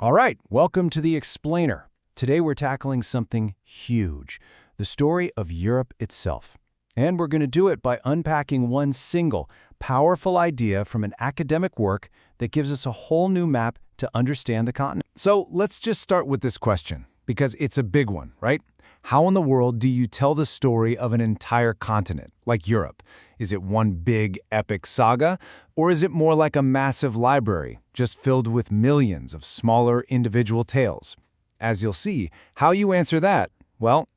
All right, welcome to the Explainer. Today we're tackling something huge, the story of Europe itself. And we're going to do it by unpacking one single, powerful idea from an academic work that gives us a whole new map to understand the continent. So let's just start with this question, because it's a big one, right? How in the world do you tell the story of an entire continent, like Europe? Is it one big, epic saga, or is it more like a massive library, just filled with millions of smaller individual tales? As you'll see, how you answer that, well,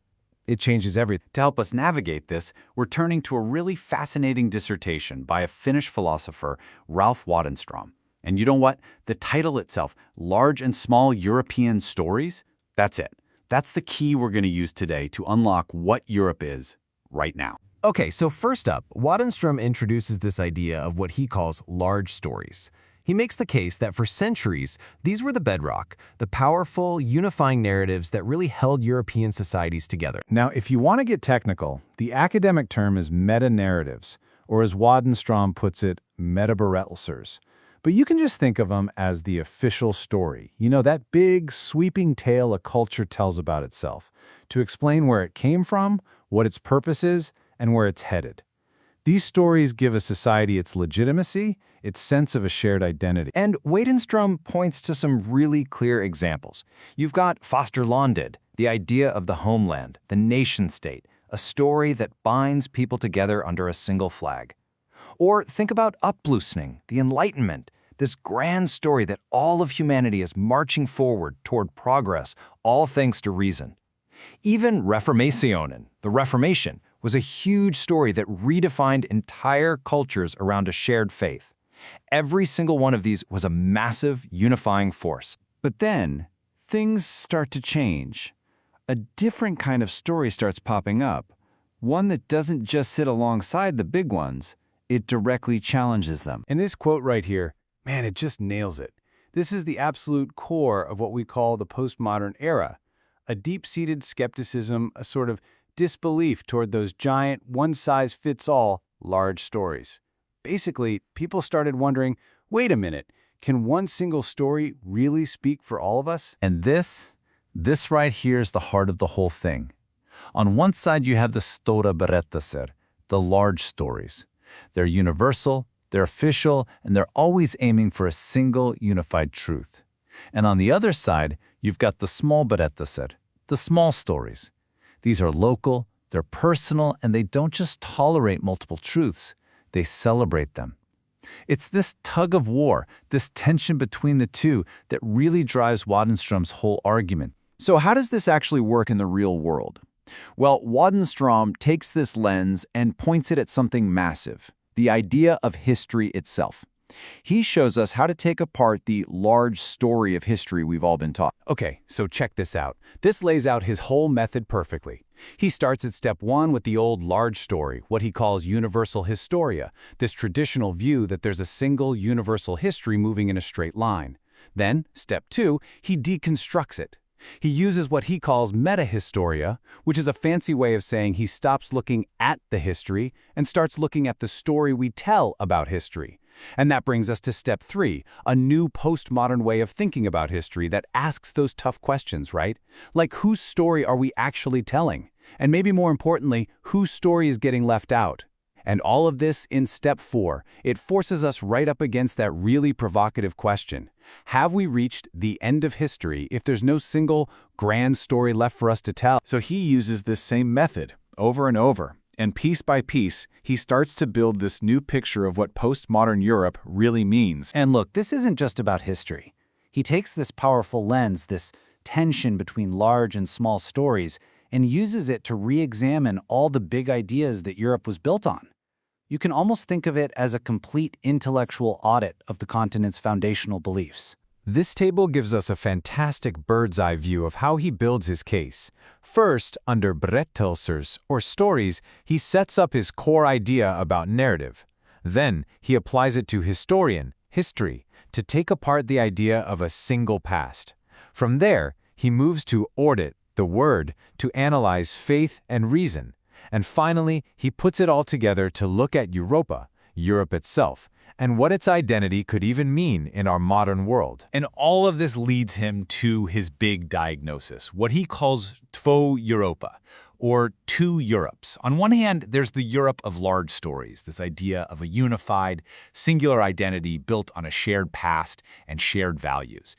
it changes everything. To help us navigate this, we're turning to a really fascinating dissertation by a Finnish philosopher, Ralf Wadenströms. And you know what? The title itself, Large and Small European Stories, that's it. That's the key we're going to use today to unlock what Europe is right now. Okay, so first up, Wadenström introduces this idea of what he calls large stories. He makes the case that for centuries, these were the bedrock, the powerful, unifying narratives that really held European societies together. Now, if you want to get technical, the academic term is meta-narratives, or as Wadenström puts it, metaberättelser. But you can just think of them as the official story. You know, that big, sweeping tale a culture tells about itself, to explain where it came from, what its purpose is, and where it's headed. These stories give a society its legitimacy, its sense of a shared identity. And Wadenström points to some really clear examples. You've got Fasterlandet, the idea of the homeland, the nation-state, a story that binds people together under a single flag. Or think about Upplysning, the Enlightenment, this grand story that all of humanity is marching forward toward progress, all thanks to reason. Even Reformationen, the Reformation, was a huge story that redefined entire cultures around a shared faith. Every single one of these was a massive, unifying force. But then, things start to change. A different kind of story starts popping up, one that doesn't just sit alongside the big ones, it directly challenges them. And this quote right here, man, it just nails it. This is the absolute core of what we call the postmodern era, a deep-seated skepticism, a sort of disbelief toward those giant, one-size-fits-all large stories. Basically, people started wondering, wait a minute, can one single story really speak for all of us? And this right here is the heart of the whole thing. On one side, you have the Stora berättelser, the large stories. They're universal, they're official, and they're always aiming for a single unified truth. And on the other side, you've got the small berättelser, the small stories. These are local, they're personal, and they don't just tolerate multiple truths, they celebrate them. It's this tug of war, this tension between the two that really drives Wadenström's whole argument. So how does this actually work in the real world? Well, Wadenström takes this lens and points it at something massive, the idea of history itself. He shows us how to take apart the large story of history we've all been taught. Okay, so check this out. This lays out his whole method perfectly. He starts at step 1 with the old large story, what he calls universal historia, this traditional view that there's a single universal history moving in a straight line. Then, step 2, he deconstructs it. He uses what he calls meta-historia, which is a fancy way of saying he stops looking at the history and starts looking at the story we tell about history. And that brings us to step 3, a new postmodern way of thinking about history that asks those tough questions, right? Like, whose story are we actually telling? And maybe more importantly, whose story is getting left out? And all of this in step 4, it forces us right up against that really provocative question. Have we reached the end of history if there's no single grand story left for us to tell? So he uses this same method over and over, and piece by piece, he starts to build this new picture of what postmodern Europe really means. And look, this isn't just about history. He takes this powerful lens, this tension between large and small stories, and uses it to re-examine all the big ideas that Europe was built on. You can almost think of it as a complete intellectual audit of the continent's foundational beliefs. This table gives us a fantastic bird's-eye view of how he builds his case. First, under berättelser, or stories, he sets up his core idea about narrative. Then, he applies it to historian, history, to take apart the idea of a single past. From there, he moves to audit, the word, to analyze faith and reason. And finally, he puts it all together to look at Europa, Europe itself, and what its identity could even mean in our modern world. And all of this leads him to his big diagnosis, what he calls Två Europa, or two Europes. On one hand, there's the Europe of large stories, this idea of a unified, singular identity built on a shared past and shared values.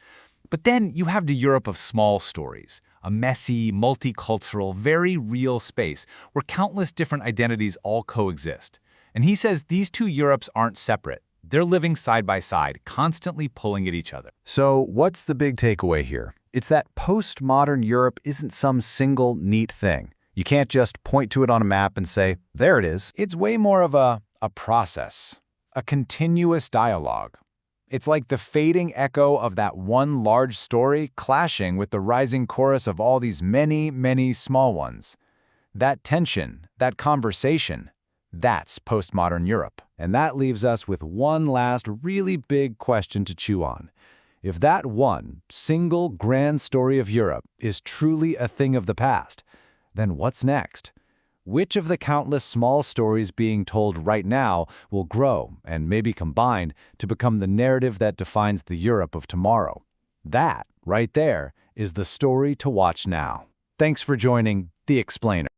But then you have the Europe of small stories, a messy, multicultural, very real space where countless different identities all coexist. And he says these two Europes aren't separate. They're living side by side, constantly pulling at each other. So what's the big takeaway here? It's that postmodern Europe isn't some single, neat thing. You can't just point to it on a map and say, there it is. It's way more of a process, a continuous dialogue. It's like the fading echo of that one large story clashing with the rising chorus of all these many, many small ones. That tension, that conversation, that's postmodern Europe. And that leaves us with one last really big question to chew on. If that one single grand story of Europe is truly a thing of the past, then what's next? Which of the countless small stories being told right now will grow and maybe combine to become the narrative that defines the Europe of tomorrow? That, right there, is the story to watch now. Thanks for joining The Explainer.